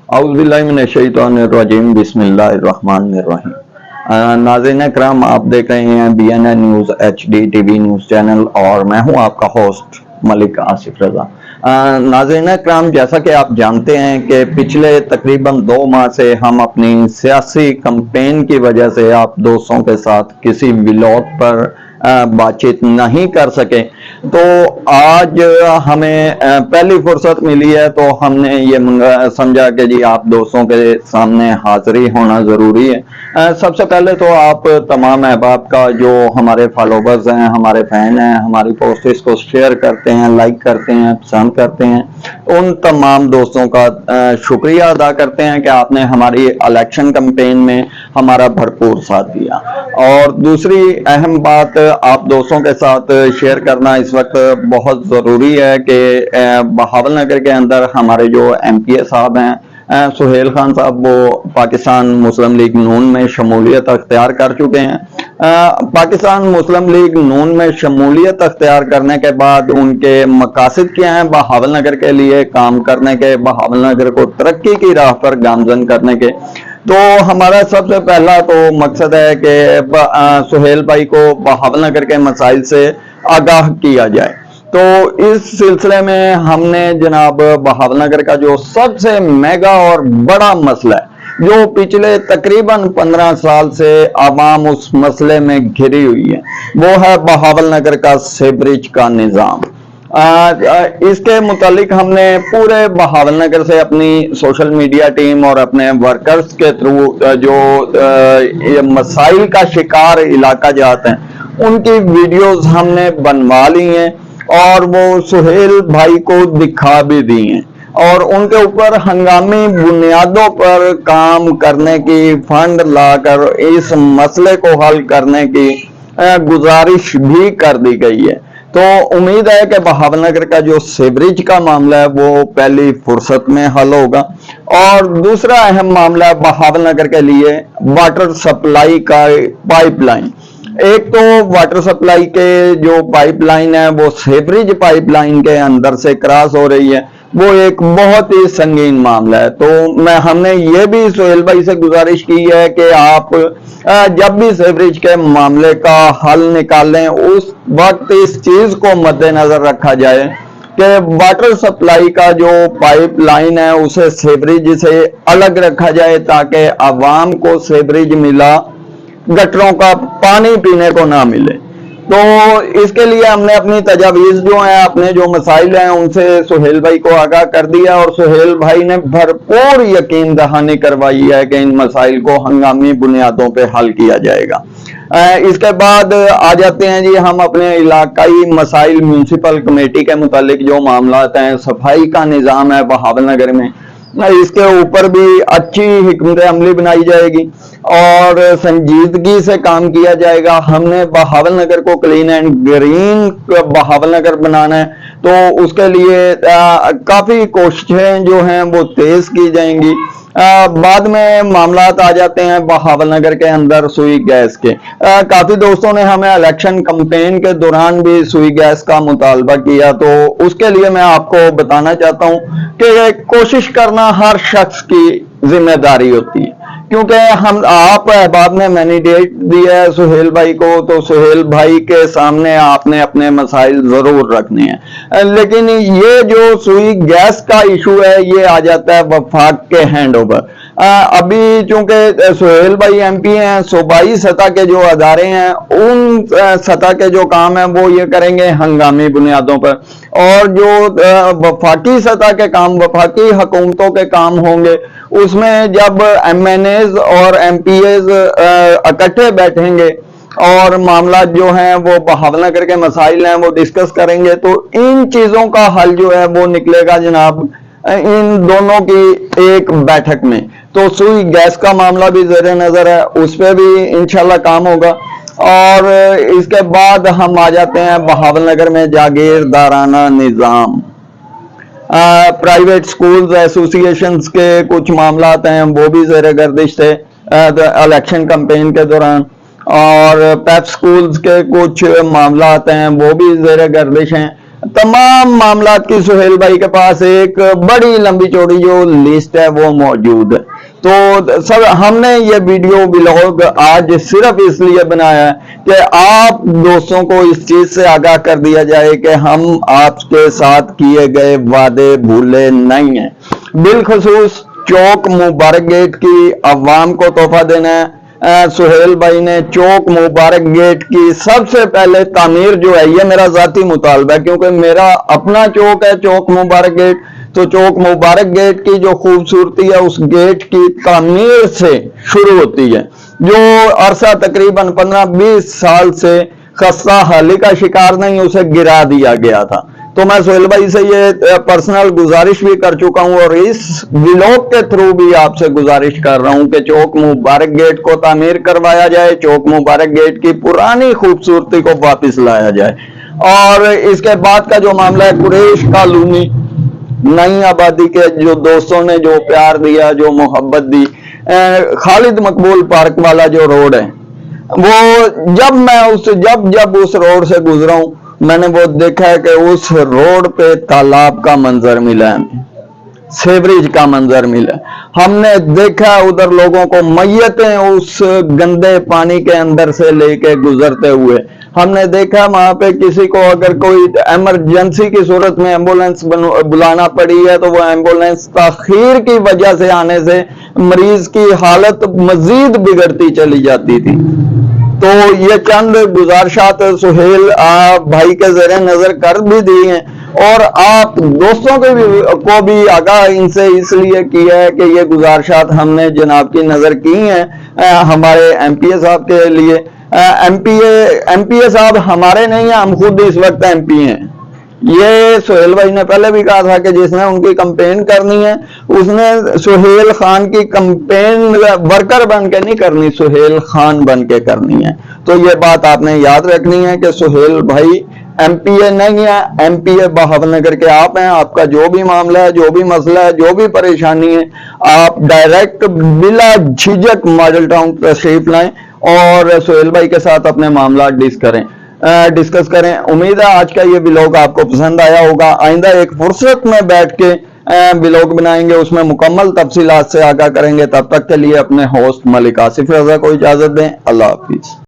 औज़ुबिल्लाहिमिनश्शैतानिर्रजीम बिस्मिल्लाहिर्रहमानिर्रहीम। नाज़रीन करम, आप देख रहे हैं BNN news HD TV news channel और मैं हूं आपका होस्ट मलिक आसिफ रजा। नाज़रीन करम, जैसा कि आप जानते हैं कि पिछले तकरीबन 2 माह से हम अपनी सियासी कैंपेन की वजह से आप दोस्तों के साथ किसी व्लॉग पर बातचीत नहीं कर सके, तो आज हमें पहली फुर्सत मिली है तो हमने ये समझा कि जी आप दोस्तों के सामने हाजिरी होना ज़रूरी है। सबसे पहले तो आप तमाम अहबाब का जो हमारे फॉलोवर्स हैं, हमारे फैन हैं, हमारी पोस्ट्स को शेयर करते हैं, लाइक करते हैं, पसंद करते हैं, उन तमाम दोस्तों का शुक्रिया अदा करते हैं कि आपने हमारी इलेक्शन कैंपेन में हमारा भरपूर साथ दिया। और दूसरी अहम बात आप दोस्तों के साथ शेयर करना इस वक्त बहुत ज़रूरी है कि बहावलनगर के अंदर हमारे जो MPA साहब हैं सुहेल खान साहब, वो पाकिस्तान मुस्लिम लीग नून में शमूलियत अख्तियार कर चुके हैं। पाकिस्तान मुस्लिम लीग नून में शमूलियत अख्तियार करने के बाद उनके मकासद क्या हैं बहावलनगर के लिए काम करने के, बहावलनगर को तरक्की की राह पर गामजन करने के। तो हमारा सबसे पहला तो मकसद है कि सुहेल भाई को बहावलनगर के मसाइल से आगाह किया जाए। तो इस सिलसिले में हमने जनाब बहावलनगर का जो सबसे मेगा और बड़ा मसला है, जो पिछले तकरीबन 15 साल से आवाम उस मसले में घिरी हुई है, वो है बहावलनगर का सीवरेज का निज़ाम। इसके मुतालिक हमने पूरे बहावलनगर से अपनी सोशल मीडिया टीम और अपने वर्कर्स के थ्रू जो ये मसाइल का शिकार इलाका जाते हैं, उनकी वीडियोस हमने बनवा ली हैं और वो सुहेल भाई को दिखा भी दी हैं और उनके ऊपर हंगामी बुनियादों पर काम करने की, फंड लाकर इस मसले को हल करने की गुजारिश भी कर दी गई है। तो उम्मीद है कि बहावलनगर का जो सीवरेज का मामला है वो पहली फुर्सत में हल होगा। और दूसरा अहम मामला है बहावलनगर के लिए वाटर सप्लाई का पाइपलाइन। एक तो वाटर सप्लाई के जो पाइपलाइन है वो सीवरेज पाइपलाइन के अंदर से क्रॉस हो रही है, वो एक बहुत ही संगीन मामला है। तो हमने ये भी सुहेल भाई से गुजारिश की है कि आप जब भी सीवरेज के मामले का हल निकालें, उस वक्त इस चीज को मद्देनजर रखा जाए कि वाटर सप्लाई का जो पाइपलाइन है उसे सीवरेज से अलग रखा जाए, ताकि आवाम को सीवरेज मिला, गटरों का पानी पीने को ना मिले। तो इसके लिए हमने अपनी तजावीज जो हैं, अपने जो मसाइल हैं, उनसे सुहेल भाई को आगाह कर दिया और सुहेल भाई ने भरपूर यकीन दहानी करवाई है कि इन मसाइल को हंगामी बुनियादों पे हल किया जाएगा। इसके बाद आ जाते हैं जी हम अपने इलाकाई मसाइल, म्यूनसिपल कमेटी के मुतालिक जो मामला हैं, सफाई का निज़ाम है बहावलनगर में, इसके ऊपर भी अच्छी हिकमत अमली बनाई जाएगी और संजीदगी से काम किया जाएगा। हमने बहावलनगर को क्लीन एंड ग्रीन बहावलनगर बनाना है, तो उसके लिए काफी कोशिशें जो हैं वो तेज की जाएंगी। बाद में मामलात आ जाते हैं बहावलनगर के अंदर सुई गैस के। काफी दोस्तों ने हमें इलेक्शन कैंपेन के दौरान भी सुई गैस का मुतालबा किया, तो उसके लिए मैं आपको बताना चाहता हूं कि कोशिश करना हर शख्स की जिम्मेदारी होती है, क्योंकि आप अहबाब ने मैंडेट दिया है सुहेल भाई को, तो सुहेल भाई के सामने आपने अपने मसाइल जरूर रखने हैं। लेकिन ये जो सुई गैस का इशू है, ये आ जाता है वफाक के हैंड ओवर। अभी चूंकि सुहेल भाई MP हैं, सूबाई सतह के जो अदारे हैं, उन सतह के जो काम है वो ये करेंगे हंगामी बुनियादों पर, और जो वफाकी सतह के काम, वफाकी हुकूमतों के काम होंगे, उसमें जब MNAs और MPAs इकट्ठे बैठेंगे और मामला जो हैं वो बहावलनगर के मसाइल हैं वो डिस्कस करेंगे, तो इन चीजों का हल जो है वो निकलेगा जनाब इन दोनों की एक बैठक में। तो सुई गैस का मामला भी ज़ेरे नजर है, उस पर भी इंशाल्लाह काम होगा। और इसके बाद हम आ जाते हैं बहावलनगर में जागीरदाराना निज़ाम। प्राइवेट स्कूल्स एसोसिएशंस के कुछ मामलात हैं वो भी ज़ेरे गर्दिश थे इलेक्शन कैंपेन के दौरान, और पैप स्कूल्स के कुछ मामलात हैं वो भी ज़ेरे गर्दिश हैं। तमाम मामलात की सुहेल भाई के पास एक बड़ी लंबी चौड़ी जो लिस्ट है वो मौजूद है। तो सर हमने ये वीडियो ब्लॉग आज सिर्फ इसलिए बनाया है कि आप दोस्तों को इस चीज से आगाह कर दिया जाए कि हम आपके साथ किए गए वादे भूले नहीं हैं। बिलखसूस चौक मुबारक गेट की अवाम को तोहफा देना है। सुहेल भाई ने चौक मुबारक गेट की सबसे पहले तामीर जो है, ये मेरा जाती मुतालबा है क्योंकि मेरा अपना चौक है चौक मुबारक गेट, तो चौक मुबारक गेट की जो खूबसूरती है उस गेट की तामीर से शुरू होती है, जो अरसा तकरीबन 15-20 साल से खस्ता हाली का शिकार नहीं, उसे गिरा दिया गया था। तो मैं सुहेल भाई से ये पर्सनल गुजारिश भी कर चुका हूं और इस व्लॉग के थ्रू भी आपसे गुजारिश कर रहा हूं कि चौक मुबारक गेट को तामीर करवाया जाए, चौक मुबारक गेट की पुरानी खूबसूरती को वापस लाया जाए। और इसके बाद का जो मामला है कुरैश कॉलोनी नई आबादी के जो दोस्तों ने जो प्यार दिया, जो मोहब्बत दी, खालिद मकबूल पार्क वाला जो रोड है, वो जब उस रोड से गुजरा हूं मैंने वो देखा है कि उस रोड पे तालाब का मंजर मिला है, सेवरेज का मंजर मिला। हमने देखा उधर लोगों को मैयतें उस गंदे पानी के अंदर से लेके गुजरते हुए। हमने देखा वहां पे किसी को अगर कोई इमरजेंसी की सूरत में एम्बुलेंस बुलाना पड़ी है तो वो एम्बुलेंस ताखीर की वजह से आने से मरीज की हालत मजीद बिगड़ती चली जाती थी। तो ये चंद गुजारिशात सुहेल भाई के ज़रिए नजर कर भी दी हैं और आप दोस्तों को भी आगाह इनसे इसलिए किया है कि ये गुजारिशात हमने जनाब की नजर की हैं हमारे एमपीए साहब के लिए। एमपीए साहब हमारे नहीं है, हम खुद इस वक्त एमपी हैं। ये सुहेल भाई ने पहले भी कहा था कि जिसने उनकी कंपेन करनी है उसने सुहेल खान की कंपेन वर्कर बन के नहीं करनी, सुहेल खान बन के करनी है। तो ये बात आपने याद रखनी है कि सुहेल भाई एमपीए नहीं है, एमपीए बहावलनगर के आप हैं। आपका जो भी मामला है, जो भी मसला है, जो भी परेशानी है, आप डायरेक्ट बिला झिझक मॉडल टाउन तशरीफ लाएं और सुहेल भाई के साथ अपने मामला डिस्कस करें। उम्मीद है आज का ये व्लॉग आपको पसंद आया होगा। आइंदा एक फुर्सत में बैठ के व्लॉग बनाएंगे, उसमें मुकम्मल तफसीलात से आगाह करेंगे। तब तक के लिए अपने होस्ट मलिक आसिफ रजा को इजाजत दें। अल्लाह हाफिज।